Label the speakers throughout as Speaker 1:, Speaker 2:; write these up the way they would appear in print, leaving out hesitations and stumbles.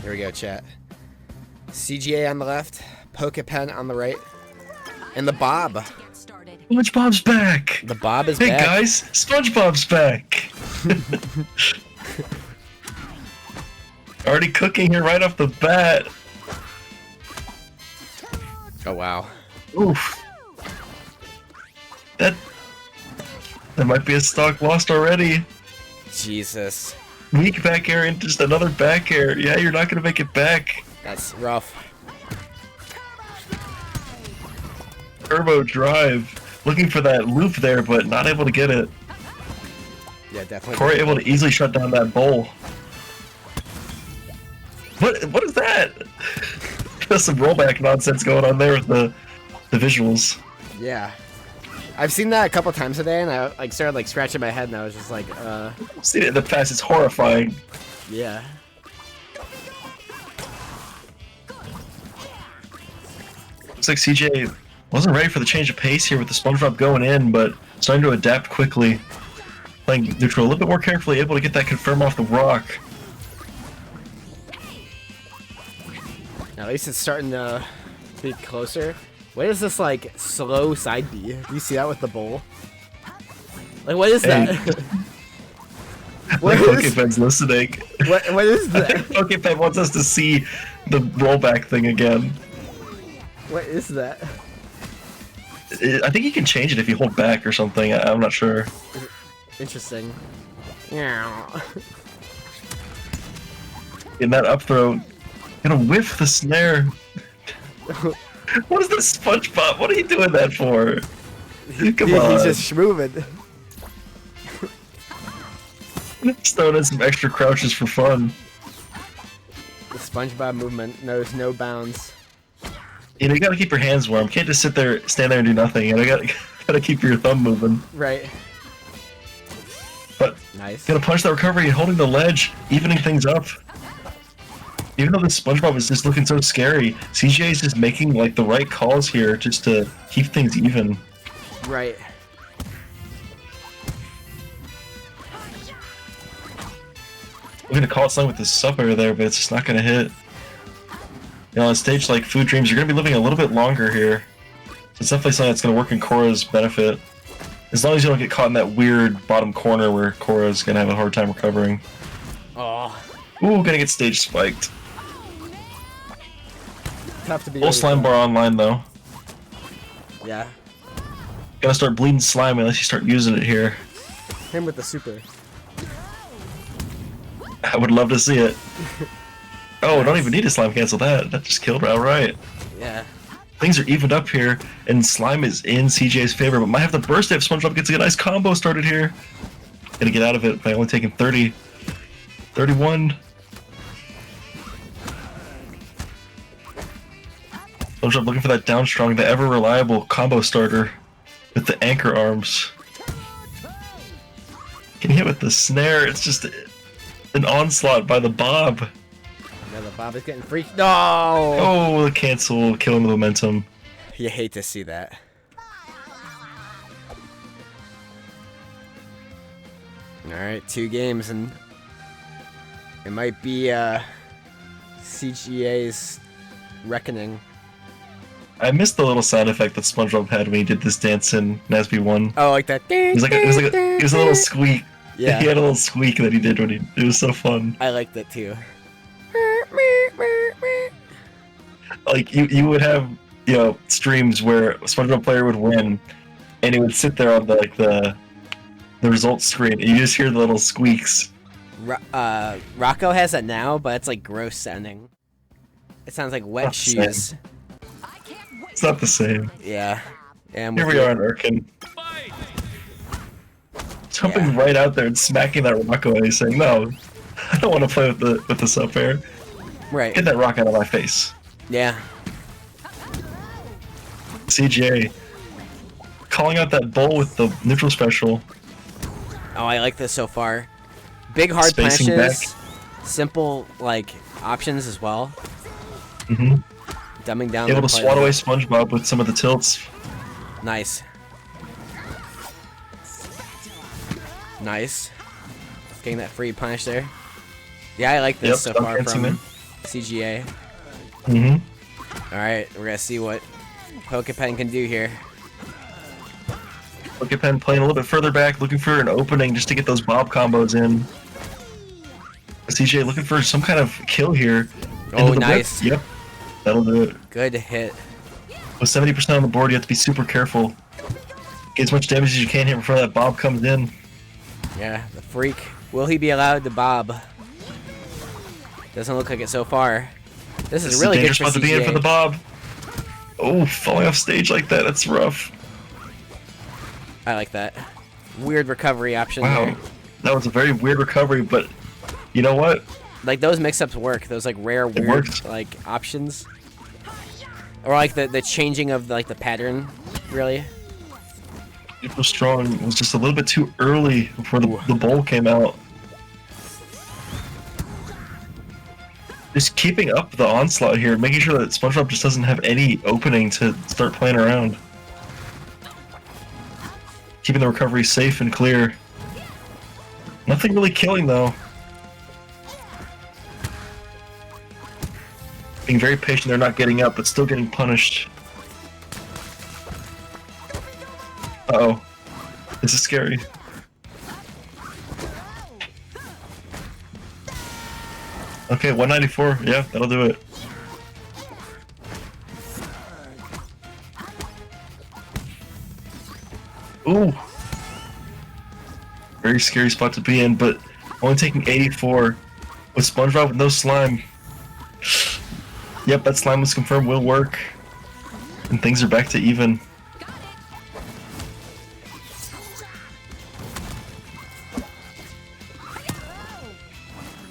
Speaker 1: Here we go, chat. CGA on the left, pokepen on the right, and the Bob.
Speaker 2: SpongeBob's back!
Speaker 1: The Bob is
Speaker 2: back.
Speaker 1: back.
Speaker 2: Hey guys, SpongeBob's back! Already cooking here right off the bat.
Speaker 1: Oh wow.
Speaker 2: Oof. That might be a stock lost already.
Speaker 1: Jesus.
Speaker 2: Weak back air and just another back air. Yeah, you're not gonna make it back.
Speaker 1: That's rough.
Speaker 2: Turbo drive. Looking for that loop there, but not able to get it.
Speaker 1: Yeah, definitely.
Speaker 2: Korra able to easily shut down that bowl. What is that? There's some rollback nonsense going on there with the visuals.
Speaker 1: Yeah. I've seen that a couple times today, and I like started like scratching my head, and I was just like,
Speaker 2: I've seen it in the past. It's horrifying.
Speaker 1: Yeah.
Speaker 2: Looks like CJ wasn't ready for the change of pace here with the SpongeBob going in, but starting to adapt quickly. Playing neutral a little bit more carefully, able to get that confirm off the rock.
Speaker 1: At least it's starting to be closer. What is this like slow side B? Do you see that with the bowl? Like what is that?
Speaker 2: What Pokepen's listening.
Speaker 1: What is that?
Speaker 2: Pokepen wants us to see the rollback thing again.
Speaker 1: What is that?
Speaker 2: I think you can change it if you hold back or something. I'm not sure.
Speaker 1: Interesting. Yeah.
Speaker 2: In that up throw, gonna whiff the snare. What is this SpongeBob? What are you doing that for? Come on.
Speaker 1: He's just moving.
Speaker 2: Just throwing in some extra crouches for fun.
Speaker 1: The SpongeBob movement knows no bounds.
Speaker 2: You know, you gotta keep your hands warm. You can't just sit there, stand there and do nothing. You know, gotta keep your thumb moving.
Speaker 1: Right.
Speaker 2: But
Speaker 1: nice.
Speaker 2: Gonna punch that recovery and holding the ledge, evening things up. Even though this SpongeBob is just looking so scary, CGA is just making like the right calls here just to keep things even.
Speaker 1: Right.
Speaker 2: We're gonna call it something with the sub air there, but it's just not gonna hit. You know, on a stage like Food Dreams, you're gonna be living a little bit longer here. So it's definitely something that's gonna work in Korra's benefit. As long as you don't get caught in that weird bottom corner where Korra's gonna have a hard time recovering.
Speaker 1: Oh.
Speaker 2: Ooh, gonna get stage spiked.
Speaker 1: Tough to be.
Speaker 2: Full slime bar online though.
Speaker 1: Yeah.
Speaker 2: Gonna start bleeding slime unless you start using it here.
Speaker 1: Him with the super.
Speaker 2: I would love to see it. Oh, don't even need to slime cancel that. That just killed outright.
Speaker 1: Yeah.
Speaker 2: Things are evened up here, and slime is in CJ's favor, but might have to burst it if SpongeBob gets a nice combo started here. Gonna get out of it by only taking 30. 31. SpongeBob looking for that down strong, the ever reliable combo starter with the anchor arms. Getting hit with the snare, it's just an onslaught by the Bob.
Speaker 1: Yeah, the Bob is getting freaked. No!
Speaker 2: Oh, the cancel, killing the momentum.
Speaker 1: You hate to see that. Alright, 2 games, and it might be CGA's reckoning.
Speaker 2: I missed the little sound effect that SpongeBob had when he did this dance in NASB 1.
Speaker 1: Oh, like that.
Speaker 2: It was a little squeak.
Speaker 1: Yeah.
Speaker 2: He had a little squeak that he did when it was so fun.
Speaker 1: I liked it too.
Speaker 2: Like you would have, you know, streams where a SpongeBob player would win, and he would sit there on the results screen, and you just hear the little squeaks.
Speaker 1: Rocco has that now, but it's like gross sounding. It sounds like wet shoes.
Speaker 2: It's not the same.
Speaker 1: Yeah. And
Speaker 2: Here we are in Urkin. Jumping right out there and smacking that rock away, saying, "No, I don't want to play with the sub air.
Speaker 1: Right.
Speaker 2: Get that rock out of my face."
Speaker 1: Yeah.
Speaker 2: CJ calling out that bowl with the neutral special.
Speaker 1: Oh, I like this so far. Big hard
Speaker 2: Spacing
Speaker 1: punishes,
Speaker 2: back.
Speaker 1: simple like options as well.
Speaker 2: Mm-hmm.
Speaker 1: Dumbing down.
Speaker 2: Able to swat away SpongeBob with some of the tilts.
Speaker 1: Nice. Nice. Getting that free punish there. Yeah, I like this so far from CGA.
Speaker 2: Mm-hmm.
Speaker 1: Alright, we're gonna see what Pokepen can do here.
Speaker 2: Pokepen playing a little bit further back, looking for an opening just to get those Bob combos in. CGA looking for some kind of kill here.
Speaker 1: Oh, nice.
Speaker 2: Yep, that'll do it.
Speaker 1: Good hit.
Speaker 2: With 70% on the board, you have to be super careful. Get as much damage as you can here before that Bob comes in.
Speaker 1: Yeah, the freak. Will he be allowed to bob? Doesn't look like it so far. This is really good for CGA.
Speaker 2: To be in for the Bob. Oh, falling off stage like that, that's rough.
Speaker 1: I like that. Weird recovery option
Speaker 2: Wow,
Speaker 1: there.
Speaker 2: that was a very weird recovery, but you know what?
Speaker 1: Like, those mix-ups work. Those, like, rare, weird, like, options. Or, like, the changing of, like, the pattern, really.
Speaker 2: Super strong was just a little bit too early before the bowl came out. Just keeping up the onslaught here, making sure that SpongeBob just doesn't have any opening to start playing around. Keeping the recovery safe and clear. Nothing really killing, though. Being very patient, they're not getting up, but still getting punished. Uh-oh. This is scary. Okay, 194. Yeah, that'll do it. Ooh. Very scary spot to be in, but only taking 84 with SpongeBob with no slime. Yep, that slime was confirmed will work. And things are back to even.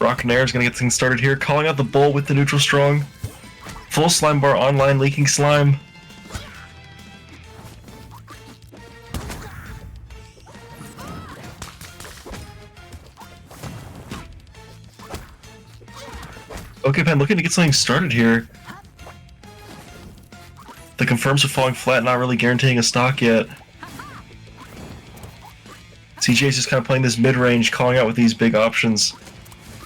Speaker 2: Rock Nair is going to get things started here. Calling out the bull with the neutral strong. Full slime bar online, leaking slime. Pokepen looking to get something started here. The confirms are falling flat, not really guaranteeing a stock yet. CJ's just kind of playing this mid-range, calling out with these big options.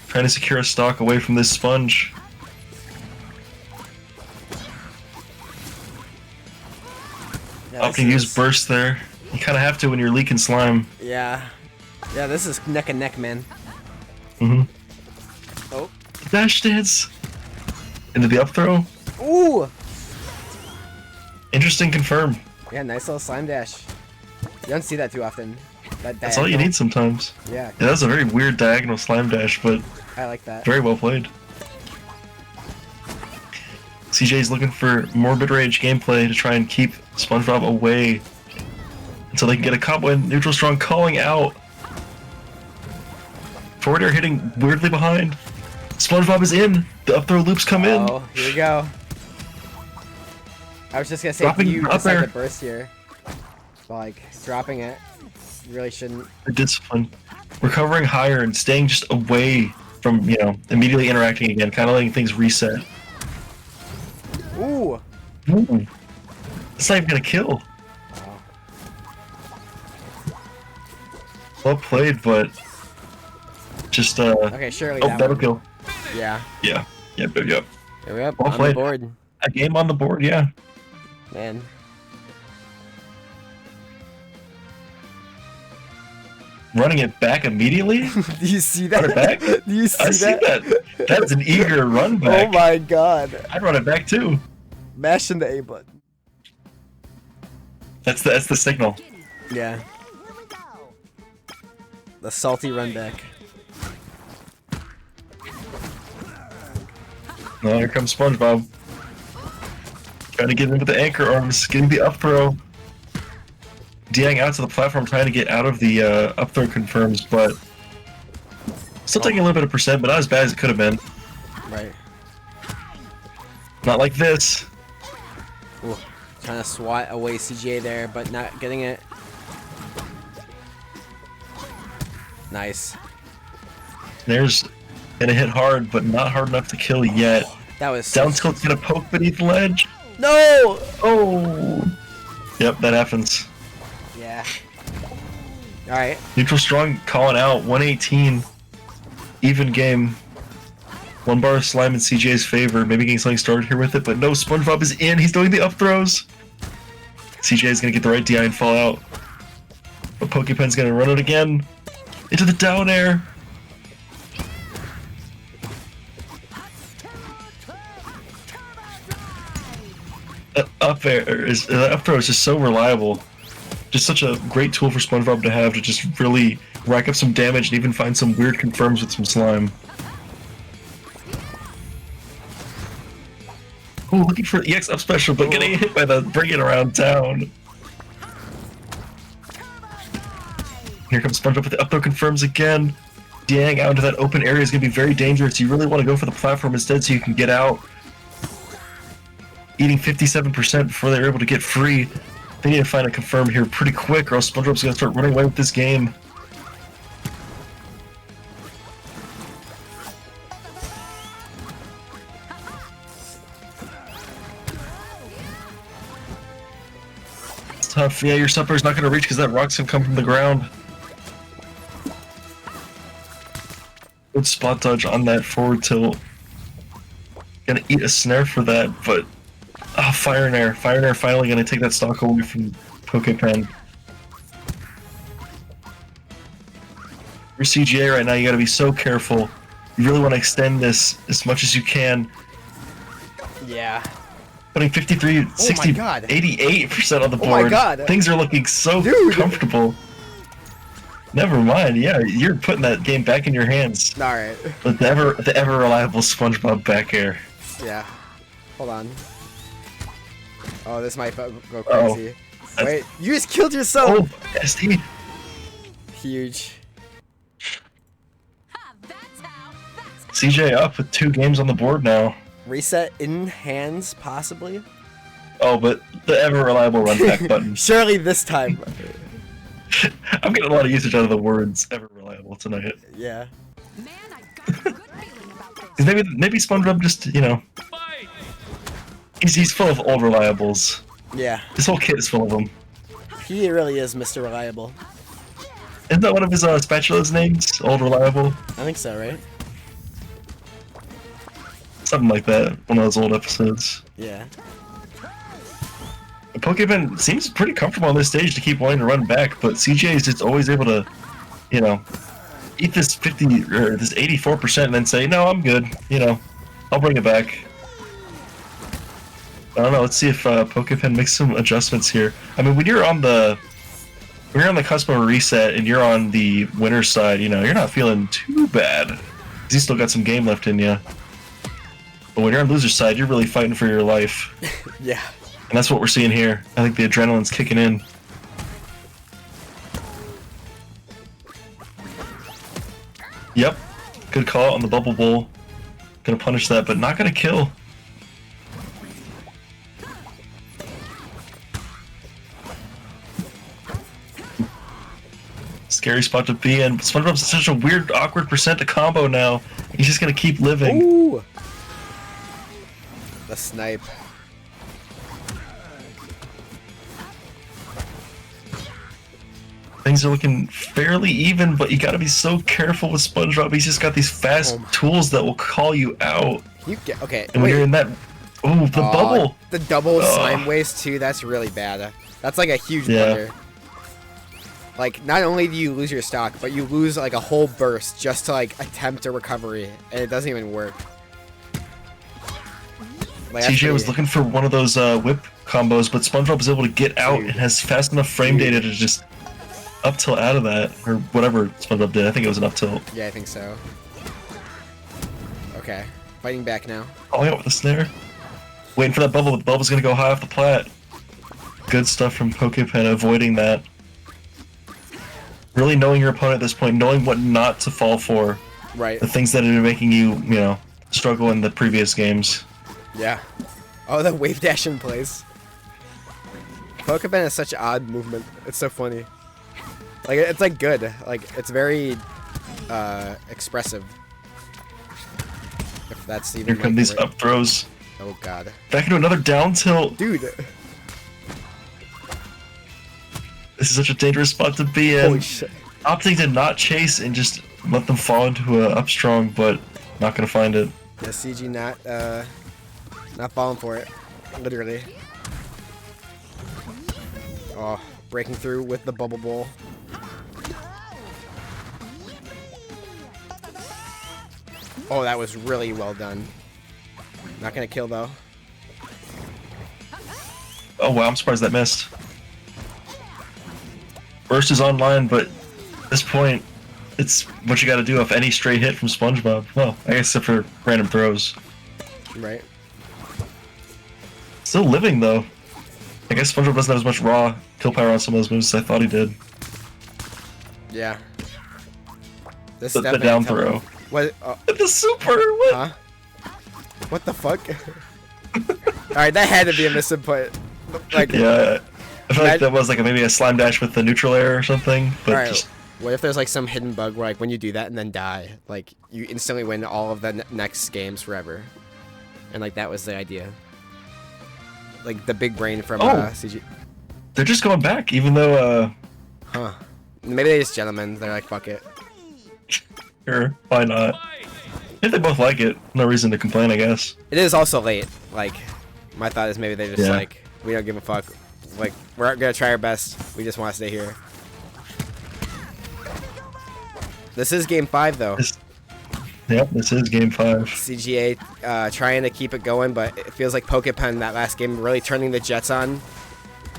Speaker 2: Trying to secure a stock away from this sponge.
Speaker 1: Yeah,
Speaker 2: Opting to use burst there. You kind of have to when you're leaking slime.
Speaker 1: Yeah. Yeah, this is neck and neck, man.
Speaker 2: Mm-hmm.
Speaker 1: Oh.
Speaker 2: Dash dance! Into the up throw.
Speaker 1: Ooh!
Speaker 2: Interesting confirm.
Speaker 1: Yeah, nice little slime dash. You don't see that too often.
Speaker 2: That's all you need sometimes.
Speaker 1: Yeah.
Speaker 2: Yeah, that was a very weird diagonal slime dash, but
Speaker 1: I like that.
Speaker 2: Very well played. CJ's looking for more mid-range gameplay to try and keep SpongeBob away until they can get a combo in. Neutral strong calling out. Forward air hitting weirdly behind. SpongeBob is in. The up throw loops come in.
Speaker 1: Oh, here we go. I was just gonna say,
Speaker 2: Dropping
Speaker 1: you
Speaker 2: up
Speaker 1: decide
Speaker 2: there.
Speaker 1: to burst here. But, like, dropping it. You really shouldn't.
Speaker 2: Discipline. Recovering higher and staying just away from, you know, immediately interacting again, kind of letting things reset.
Speaker 1: Ooh!
Speaker 2: Ooh. It's not even gonna kill.
Speaker 1: Wow.
Speaker 2: Well played, but just
Speaker 1: Okay, surely
Speaker 2: oh,
Speaker 1: that
Speaker 2: that'll
Speaker 1: one.
Speaker 2: kill.
Speaker 1: Yeah.
Speaker 2: Yeah. Yep.
Speaker 1: There we go.
Speaker 2: Well
Speaker 1: On
Speaker 2: played.
Speaker 1: the board.
Speaker 2: A game on the board, yeah.
Speaker 1: Man.
Speaker 2: Running it back immediately?
Speaker 1: Do you see that?
Speaker 2: Run it back?
Speaker 1: Do you see
Speaker 2: I see that. That's an eager run back.
Speaker 1: Oh my god.
Speaker 2: I'd run it back too.
Speaker 1: Mashing the A button.
Speaker 2: That's the signal.
Speaker 1: Yeah. The salty run back.
Speaker 2: Oh, here comes SpongeBob. Trying to get into the anchor arms, getting the up throw. Degen out to the platform, trying to get out of the up throw confirms, but still taking a little bit of percent, but not as bad as it could have been.
Speaker 1: Right.
Speaker 2: Not like this.
Speaker 1: Ooh. Trying to swat away CGA there, but not getting it. Nice.
Speaker 2: There's gonna hit hard, but not hard enough to kill yet.
Speaker 1: That was
Speaker 2: Down tilt's gonna poke beneath the ledge.
Speaker 1: No!
Speaker 2: Oh! Yep, that happens.
Speaker 1: Yeah. Alright.
Speaker 2: Neutral strong calling out, 118. Even game. One bar of slime in CGA's favor, maybe getting something started here with it, but no, SpongeBob is in, he's doing the up throws! CGA is gonna get the right DI and fall out. But Pokepen's gonna run it again! Into the down air! Up throw is just so reliable. Just such a great tool for SpongeBob to have to just really rack up some damage and even find some weird confirms with some slime. Oh, looking for the EX up special, but getting hit by the bring it around town. Here comes SpongeBob with the up throw confirms again. Dang, out into that open area is going to be very dangerous. You really want to go for the platform instead so you can get out. Eating 57% before they're able to get free. They need to find a confirm here pretty quick or else SpongeBob's going to start running away with this game. It's tough. Yeah, your supper's not going to reach because that rock's going to come from the ground. Good spot dodge on that forward tilt. Gonna eat a snare for that, but... Oh, Fire and Air. Fire and Air finally gonna take that stock away from Pokepen. Your CGA right now, you gotta be so careful. You really want to extend this as much as you can.
Speaker 1: Yeah.
Speaker 2: Putting 53, 60, 88% on the board.
Speaker 1: Oh my god.
Speaker 2: Things are looking so comfortable. Never mind, yeah, you're putting that game back in your hands.
Speaker 1: Alright.
Speaker 2: With the ever reliable SpongeBob back air.
Speaker 1: Yeah. Hold on. Oh, this might go crazy. Oh, wait, you just killed yourself!
Speaker 2: Oh, SD.
Speaker 1: Huge.
Speaker 2: CJ up with 2 games on the board now.
Speaker 1: Reset in hands, possibly?
Speaker 2: Oh, but the ever reliable run back button.
Speaker 1: Surely this time.
Speaker 2: I'm getting a lot of usage out of the words ever reliable tonight.
Speaker 1: Yeah.
Speaker 2: maybe SpongeBob just, you know, he's full of old reliables.
Speaker 1: Yeah.
Speaker 2: This whole kit is full of them.
Speaker 1: He really is Mr. Reliable.
Speaker 2: Isn't that one of his spatula's names? Old Reliable?
Speaker 1: I think so, right?
Speaker 2: Something like that. One of those old episodes.
Speaker 1: Yeah.
Speaker 2: Pokepen seems pretty comfortable on this stage to keep wanting to run back, but CJ is just always able to, you know, eat this 50 or this 84% and then say, no, I'm good. You know, I'll bring it back. I don't know. Let's see if Pokepen makes some adjustments here. I mean, when you're on the cusp of a reset and you're on the winner's side, you know, you're not feeling too bad. 'Cause you still got some game left in you. But when you're on loser's side, you're really fighting for your life.
Speaker 1: Yeah.
Speaker 2: And that's what we're seeing here. I think the adrenaline's kicking in. Yep. Good call on the bubble bowl. Gonna punish that, but not gonna kill. Scary spot to be in. SpongeBob's such a weird, awkward percent to combo now. He's just gonna keep living.
Speaker 1: Ooh. The snipe.
Speaker 2: Things are looking fairly even, but you gotta be so careful with SpongeBob. He's just got these fast tools that will call you out.
Speaker 1: You get okay.
Speaker 2: And when you're in that, oh, the bubble,
Speaker 1: the double slime waste too. That's really bad. That's like a huge blunder. Like, not only do you lose your stock, but you lose like a whole burst just to like attempt a recovery, and it doesn't even work. Like,
Speaker 2: TJ was looking for one of those whip combos, but SpongeBob was able to get out and has fast enough frame data to just up tilt out of that, or whatever SpongeBob did. I think it was an up tilt.
Speaker 1: Yeah, I think so. Okay, fighting back now.
Speaker 2: Oh, yeah, with the snare. Waiting for that bubble, but the bubble's gonna go high off the plat. Good stuff from Pokepen, avoiding that. Really knowing your opponent at this point, knowing what not to fall for.
Speaker 1: Right.
Speaker 2: The things that have been making you, you know, struggle in the previous games.
Speaker 1: Yeah. Oh, the wave dash in place. Pokepen has such odd movement. It's so funny. Like, it's like good. Like, it's very expressive. If that's even.
Speaker 2: Here come these up throws.
Speaker 1: Oh god.
Speaker 2: Back into another down tilt.
Speaker 1: Dude.
Speaker 2: This is such a dangerous spot to be in.
Speaker 1: Holy shit.
Speaker 2: Opting to not chase and just let them fall into a up strong, but not gonna find it.
Speaker 1: The CG not falling for it. Literally. Oh, breaking through with the bubble bowl. Oh, that was really well done. Not gonna kill though.
Speaker 2: Oh wow, I'm surprised that missed. Burst is online, but at this point, it's what you gotta do off any stray hit from SpongeBob. Well, I guess except for random throws.
Speaker 1: Right.
Speaker 2: Still living though. I guess SpongeBob doesn't have as much raw kill power on some of those moves as I thought he did.
Speaker 1: Yeah. This
Speaker 2: The down throw.
Speaker 1: What?
Speaker 2: The super! What?
Speaker 1: Huh? What the fuck? Alright, that had to be a misinput. Like,
Speaker 2: yeah, I feel like that was like maybe a slime dash with the neutral air or something. But
Speaker 1: right, what if there's like some hidden bug where like when you do that and then die, like you instantly win all of the next games forever? And like that was the idea. Like the big brain from CG.
Speaker 2: They're just going back, even though
Speaker 1: Huh. Maybe they just gentlemen. They're like, fuck it.
Speaker 2: Sure, why not? If they both like it, no reason to complain, I guess.
Speaker 1: It is also late. Like, my thought is maybe they just like, we don't give a fuck. Like, we're gonna try our best. We just want to stay here. This is game 5 though.
Speaker 2: Yep, this is game 5.
Speaker 1: CGA trying to keep it going, but it feels like pokepen that last game really turning the jets on,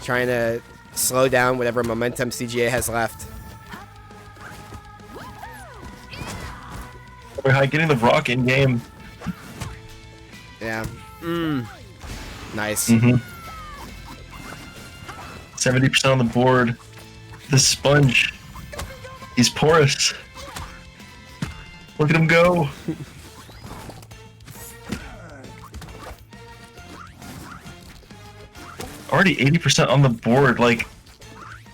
Speaker 1: trying to slow down whatever momentum CGA has left.
Speaker 2: We're getting the rock in game.
Speaker 1: Yeah. Nice.
Speaker 2: 70% on the board. The sponge. He's porous. Look at him go. Already 80% on the board, like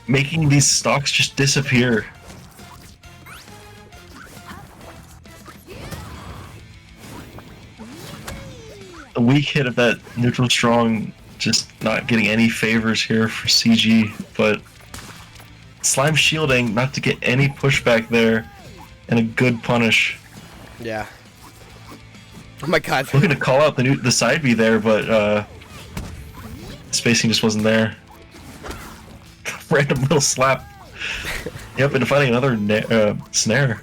Speaker 2: making these stocks just disappear. A weak hit of that neutral strong, just not getting any favors here for CG, but slime shielding not to get any pushback there, and a good punish.
Speaker 1: Yeah. Oh my god.
Speaker 2: Looking to call out the side B there, but spacing just wasn't there. Random little slap. Yep, and finding another snare.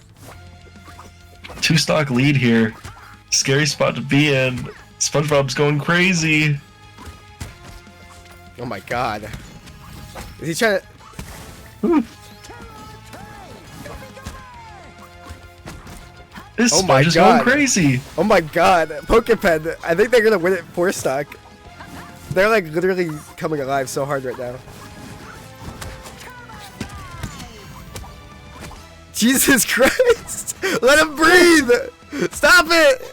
Speaker 2: 2-stock lead here. Scary spot to be in. SpongeBob's going crazy.
Speaker 1: Oh my god. Is he trying to...
Speaker 2: Ooh. This Sponge is going crazy.
Speaker 1: Oh my god. Pokepen. I think they're gonna win it 4-stock. They're like literally coming alive so hard right now. Jesus Christ! Let him breathe! Stop it!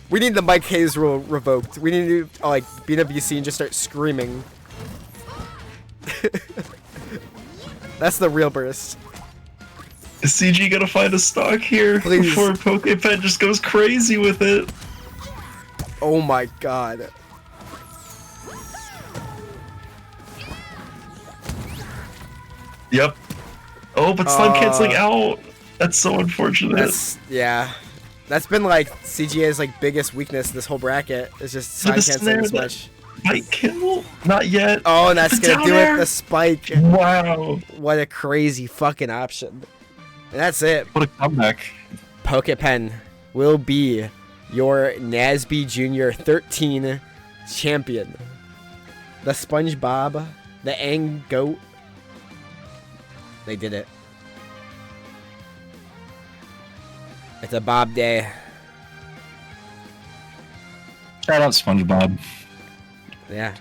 Speaker 1: We need the Mike Hayes rule revoked. We need to like beat a VC and just start screaming. That's the real burst.
Speaker 2: Is CG gonna find a stock here before Pokepen just goes crazy with it?
Speaker 1: Oh my god.
Speaker 2: Yep. Oh, but slime canceling out. That's so unfortunate.
Speaker 1: Yeah. That's been like CGA's like biggest weakness this whole bracket. Is just slime canceling as much.
Speaker 2: Might kill? Not yet.
Speaker 1: Oh, and that's gonna do it. The spike.
Speaker 2: Wow.
Speaker 1: What a crazy fucking option. And that's it.
Speaker 2: What a comeback.
Speaker 1: Pokepen will be your NASB Junior 13 champion. The SpongeBob, the Ang Goat. They did it. It's a Bob day.
Speaker 2: Shout out SpongeBob.
Speaker 1: Yeah.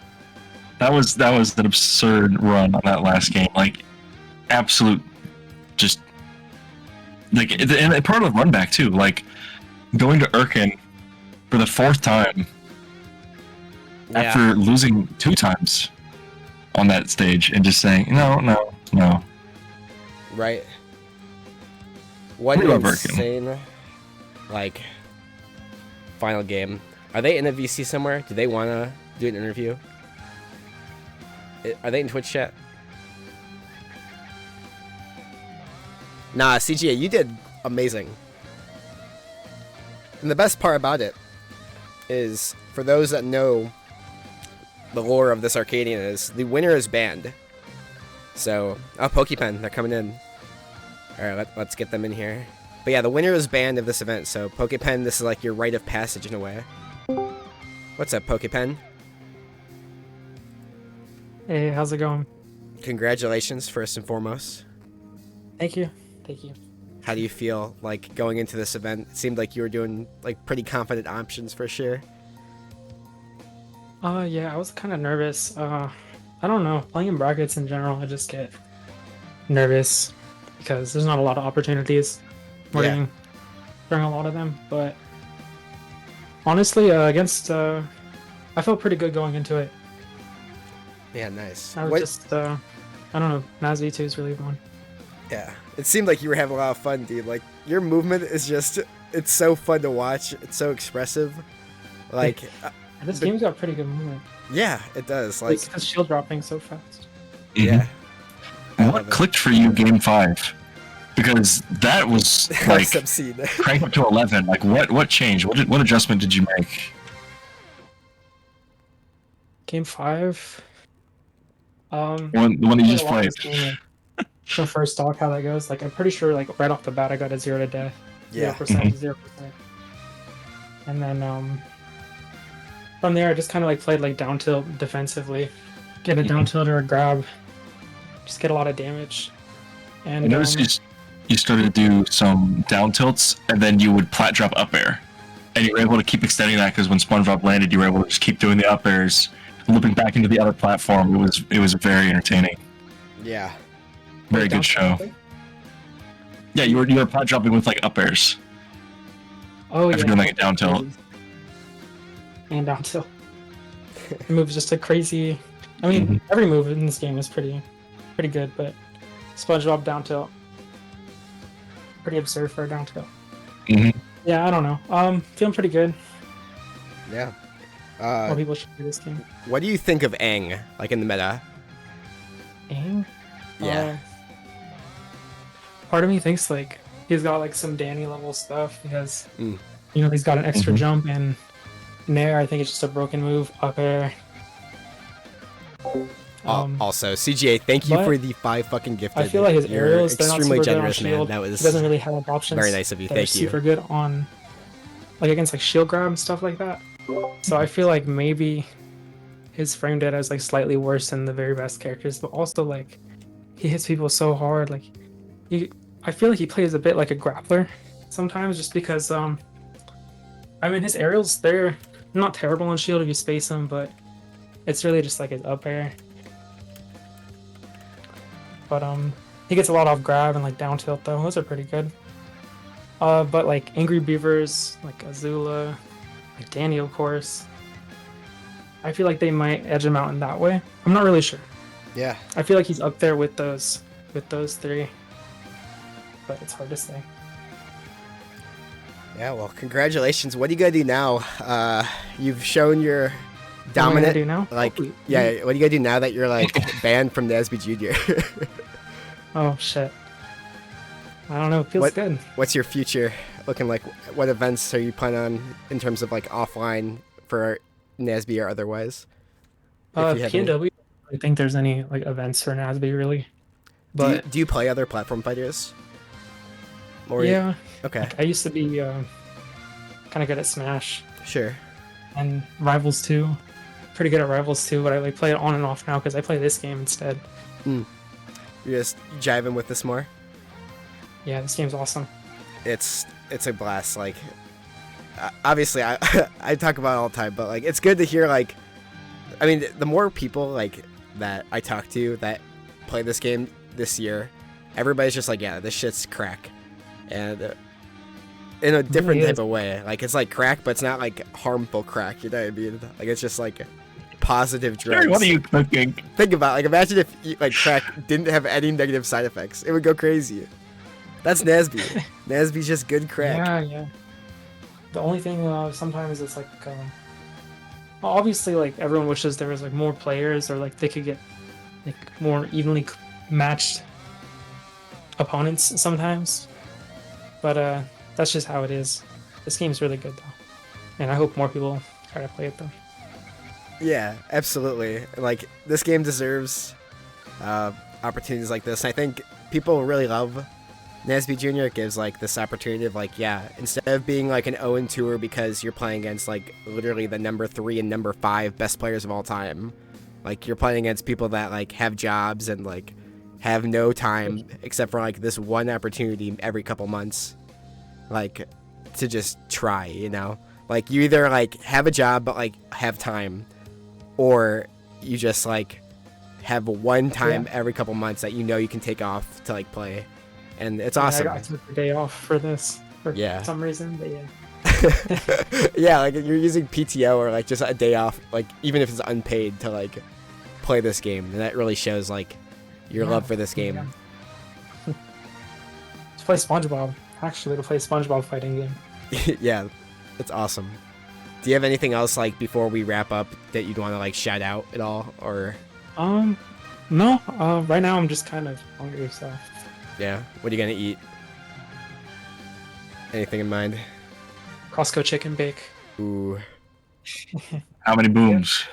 Speaker 2: That was an absurd run on that last game. Like, absolute, just like, and part of the run back too. Like, going to Urkin for the 4th time after losing 2 times on that stage and just saying no.
Speaker 1: Right. What an insane, like, final game. Are they in a VC somewhere? Do they want to do an interview? Are they in Twitch chat? Nah, CGA, you did amazing. And the best part about it is, for those that know the lore of this Arcadian, is the winner is banned. So, oh, pokepen, they're coming in. Alright, let's get them in here. But yeah, the winner is banned of this event, so pokepen, this is like your rite of passage in a way. What's up, pokepen?
Speaker 3: Hey, how's it going?
Speaker 1: Congratulations, first and foremost.
Speaker 3: Thank you. Thank you.
Speaker 1: How do you feel like going into this event? It seemed like you were doing like pretty confident options for sure.
Speaker 3: Yeah, I was kind of nervous. I don't know. Playing in brackets in general, I just get nervous because there's not a lot of opportunities. We're getting during a lot of them, but honestly, against I felt pretty good going into it.
Speaker 1: Yeah, nice.
Speaker 3: I was just I don't know. NASB 2 is really fun.
Speaker 1: Yeah, it seemed like you were having a lot of fun, dude. Like, your movement is just, it's so fun to watch. It's so expressive. Like,
Speaker 3: this game's got pretty good movement.
Speaker 1: Yeah, it does. Like,
Speaker 3: because shield dropping so fast.
Speaker 1: Yeah.
Speaker 2: What clicked for you game 5? Because that was like
Speaker 1: obscene.
Speaker 2: cranked up to 11. Like, what changed? What adjustment did you make?
Speaker 3: Game 5.
Speaker 2: The one that you just played.
Speaker 3: The first stock, how that goes. Like, I'm pretty sure, like, right off the bat, I got a 0 to death.
Speaker 1: Yeah.
Speaker 3: 0%, 0%. And then, from there, I just kind of, like, played, like, down tilt defensively. Get a down tilt or a grab. Just get a lot of damage. And
Speaker 2: I noticed you started to do some down tilts, and then you would plat drop up air. And you were able to keep extending that because when SpongeBob landed, you were able to just keep doing the up airs, looping back into the other platform. It was very entertaining.
Speaker 1: Yeah.
Speaker 2: Very good show. Yeah, you were plat dropping with like up airs.
Speaker 3: Oh yeah.
Speaker 2: After doing like a down tilt.
Speaker 3: And down tilt. The move is just a crazy. I mean, every move in this game is pretty good, but SpongeBob down tilt, pretty absurd for a down tilt. Yeah, I don't know. Feeling pretty good.
Speaker 1: Yeah.
Speaker 3: More people should play this game.
Speaker 1: What do you think of Aang, like in the meta?
Speaker 3: Aang?
Speaker 1: Yeah.
Speaker 3: Part of me thinks like he's got like some Danny level stuff because you know he's got an extra jump and Nair. I think it's just a broken move. Up air.
Speaker 1: Also, CGA, thank you for the 5 fucking gifted.
Speaker 3: I feel like his aerials, they're
Speaker 1: extremely
Speaker 3: not super
Speaker 1: generous,
Speaker 3: good on shield.
Speaker 1: man. That was
Speaker 3: he doesn't really have options.
Speaker 1: Very nice of you.
Speaker 3: That
Speaker 1: Thank
Speaker 3: are
Speaker 1: you.
Speaker 3: Super good on like against like shield grab and stuff like that. So I feel like maybe his frame data is like slightly worse than the very best characters, but also like he hits people so hard. Like I feel like he plays a bit like a grappler sometimes, just because I mean his aerials, they're not terrible on shield if you space them, but it's really just like his up air. But he gets a lot off grab and like down tilt though. Those are pretty good. But like Angry Beavers, like Azula, like Danny of course, I feel like they might edge him out in that way. I'm not really sure.
Speaker 1: Yeah.
Speaker 3: I feel like he's up there with those 3, but it's hard to say.
Speaker 1: Yeah, well, congratulations. What do you gotta do now? You've shown your dominant.
Speaker 3: What am I gonna do now?
Speaker 1: Like, yeah. What do you gotta do now that you're like banned from NASB Junior?
Speaker 3: Oh shit. I don't know. It feels good.
Speaker 1: What's your future looking like? What events are you planning on in terms of like offline for NASB or otherwise?
Speaker 3: PNW. I think there's any like events for NASB really. But
Speaker 1: do you play other platform fighters? Or
Speaker 3: yeah.
Speaker 1: Okay.
Speaker 3: Like, I used to be kind of good at Smash.
Speaker 1: Sure.
Speaker 3: And Rivals 2. Pretty good at Rivals 2, but I like play it on and off now because I play this game instead.
Speaker 1: You're just jiving with this more?
Speaker 3: Yeah, this game's awesome.
Speaker 1: It's a blast. Like, obviously, I I talk about it all the time, but like, it's good to hear like, I mean, the more people like that I talk to that play this game this year, everybody's just like, yeah, this shit's crack, and in a different type of way. Like, it's like crack, but it's not like harmful crack. You know what I mean? Like, it's just like positive drugs.
Speaker 2: What are you cooking?
Speaker 1: Think about it. Like, imagine if like crack didn't have any negative side effects. It would go crazy. That's NASB. NASB's just good crack.
Speaker 3: Yeah. The only thing sometimes it's like, obviously like everyone wishes there was like more players or like they could get like more evenly matched opponents sometimes. But that's just how it is. This game's really good though, and I hope more people try to play it though.
Speaker 1: Yeah, absolutely. Like, this game deserves opportunities like this. I think people really love NASB Junior. It gives like this opportunity of like, yeah, instead of being like an 0-2 because you're playing against like literally the number 3 and number 5 best players of all time, like you're playing against people that like have jobs and like have no time except for like this one opportunity every couple months, like to just try, you know? Like you either like have a job but like have time, or you just like have one time every couple months that you know you can take off to like play, and it's awesome.
Speaker 3: I took the day off for this for some reason, but yeah.
Speaker 1: Yeah, like you're using PTO or like just a day off, like even if it's unpaid, to like play this game, and that really shows like your love for this game.
Speaker 3: Yeah. To play SpongeBob, actually, to play SpongeBob fighting game.
Speaker 1: Yeah, it's awesome. Do you have anything else like before we wrap up that you'd want to like shout out at all, or?
Speaker 3: No. Right now I'm just kind of hungry, so.
Speaker 1: Yeah. What are you gonna eat? Anything in mind?
Speaker 3: Costco chicken bake.
Speaker 1: Ooh.
Speaker 2: How many booms?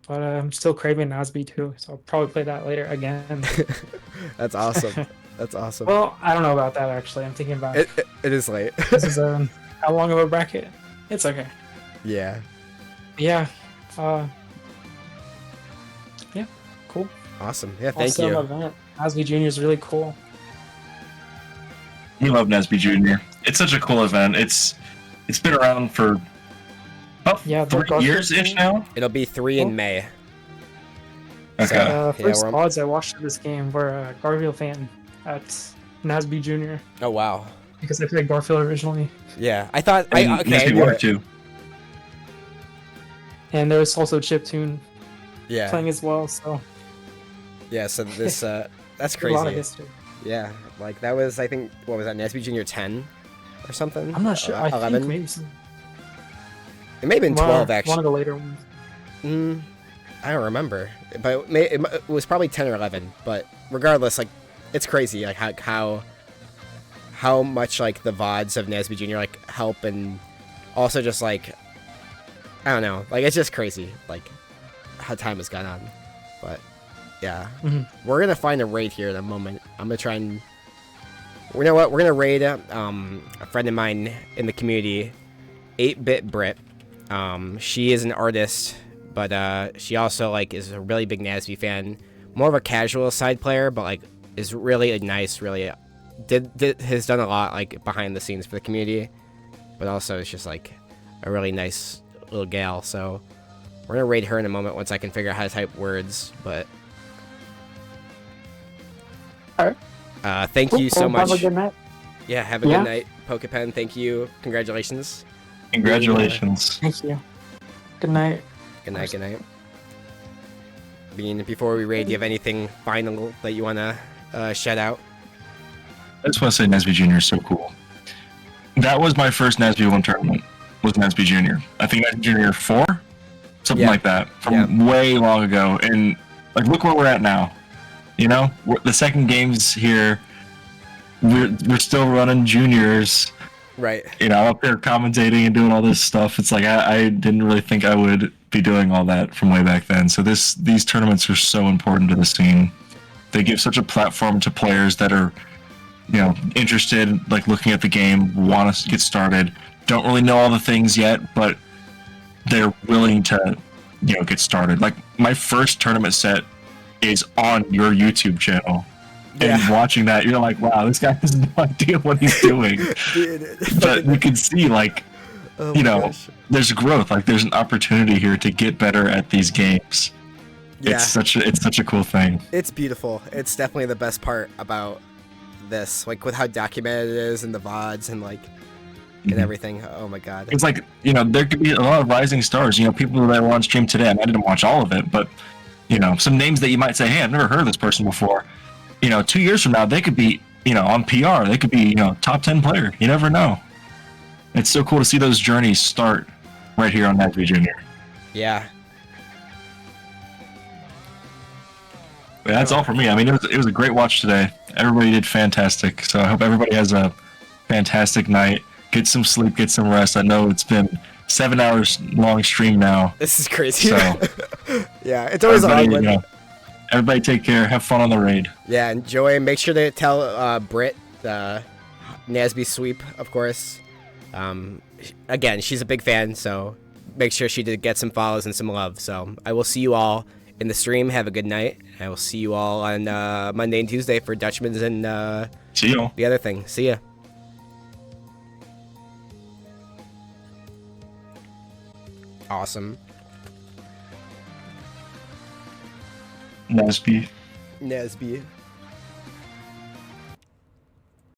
Speaker 3: But I'm still craving NASB too, so I'll probably play that later again.
Speaker 1: That's awesome. That's awesome.
Speaker 3: Well, I don't know about that actually. I'm thinking about
Speaker 1: it. It is late.
Speaker 3: This is how long of a bracket? It's okay.
Speaker 1: Yeah.
Speaker 3: Yeah. Yeah. Cool.
Speaker 1: Awesome. Yeah. Thank
Speaker 3: also,
Speaker 1: you.
Speaker 3: Event. NASB Junior is really cool.
Speaker 2: We love NASB Junior. It's such a cool event. It's been around for about 3 years-ish now.
Speaker 1: It'll be 3 in May.
Speaker 2: Okay.
Speaker 1: So,
Speaker 3: first odds I watched this game were a Garfield fan at NASB Junior.
Speaker 1: Oh wow.
Speaker 3: Because I played Garfield originally.
Speaker 1: Yeah, I thought.
Speaker 2: NASB Water too.
Speaker 3: And there was also Chiptune
Speaker 1: Yeah.
Speaker 3: playing as well. So.
Speaker 1: Yeah. So this that's crazy.
Speaker 3: A lot of history.
Speaker 1: Yeah, like that was, I think, what was that, NASB Junior 10 or something?
Speaker 3: I'm not sure. I
Speaker 1: 11?
Speaker 3: think maybe some.
Speaker 1: It may have been 12 actually.
Speaker 3: One of the later ones.
Speaker 1: I don't remember, but it was probably 10 or 11. But regardless, like, it's crazy, like how much like the VODs of NASB Junior like help, and also just like, I don't know, like it's just crazy, like how time has gone on. But yeah, we're gonna find a raid here in a moment. I'm gonna try and, you know what, we're gonna raid a friend of mine in the community, 8-Bit Brit. She is an artist, but she also like is a really big NASB fan, more of a casual side player, but like is really a nice, really has done a lot like behind the scenes for the community, but also it's just like a really nice little gal. So we're gonna raid her in a moment once I can figure out how to type words. But thank you so much.
Speaker 3: Have a good night.
Speaker 1: Yeah, have a good night, Pokepen. Thank you. Congratulations.
Speaker 2: Congratulations.
Speaker 3: Thank you. Good night.
Speaker 1: Good night. Good night. Bean, before we raid, do you have anything final that you wanna shout out?
Speaker 2: I just want to say NASB Junior is so cool. That was my first NASB 1 tournament, was NASB Junior. I think NASB Junior 4? Something like that, from way long ago. And like, look where we're at now. You know, the second game's here. We're still running juniors.
Speaker 1: Right.
Speaker 2: You know, up here commentating and doing all this stuff. It's like, I didn't really think I would be doing all that from way back then. So these tournaments are so important to the scene. They give such a platform to players that are, you know, interested, like looking at the game, want to get started, don't really know all the things yet, but they're willing to, you know, get started. Like, my first tournament set is on your YouTube channel. And watching that, you're like, wow, this guy has no idea what he's doing. But you can see, like, you know, there's growth. Like, there's an opportunity here to get better at these games. Yeah. It's such a cool thing.
Speaker 1: It's beautiful. It's definitely the best part about this, like with how documented it is and the VODs and like and everything. Oh my god.
Speaker 2: It's like, you know, there could be a lot of rising stars. You know, people that were on stream today, I didn't watch all of it, but you know, some names that you might say, hey, I've never heard of this person before. You know, 2 years from now, they could be, you know, on PR. They could be, you know, top 10 player. You never know. It's so cool to see those journeys start right here on NASB Junior.
Speaker 1: Yeah.
Speaker 2: But that's all for me. I mean, it was a great watch today. Everybody did fantastic. So I hope everybody has a fantastic night. Get some sleep, get some rest. I know it's been 7 hours long stream now.
Speaker 1: This is crazy.
Speaker 2: So,
Speaker 1: yeah, it's always a hard one.
Speaker 2: Everybody take care. Have fun on the raid.
Speaker 1: Yeah, enjoy. Make sure to tell Britt the NASB sweep, of course. Again, she's a big fan, so make sure she did get some follows and some love. So I will see you all in the stream. Have a good night. I will see you all on Monday and Tuesday for Dutchman's and
Speaker 2: see y'all.
Speaker 1: The other thing. See ya. Awesome.
Speaker 2: NASB.
Speaker 1: NASB.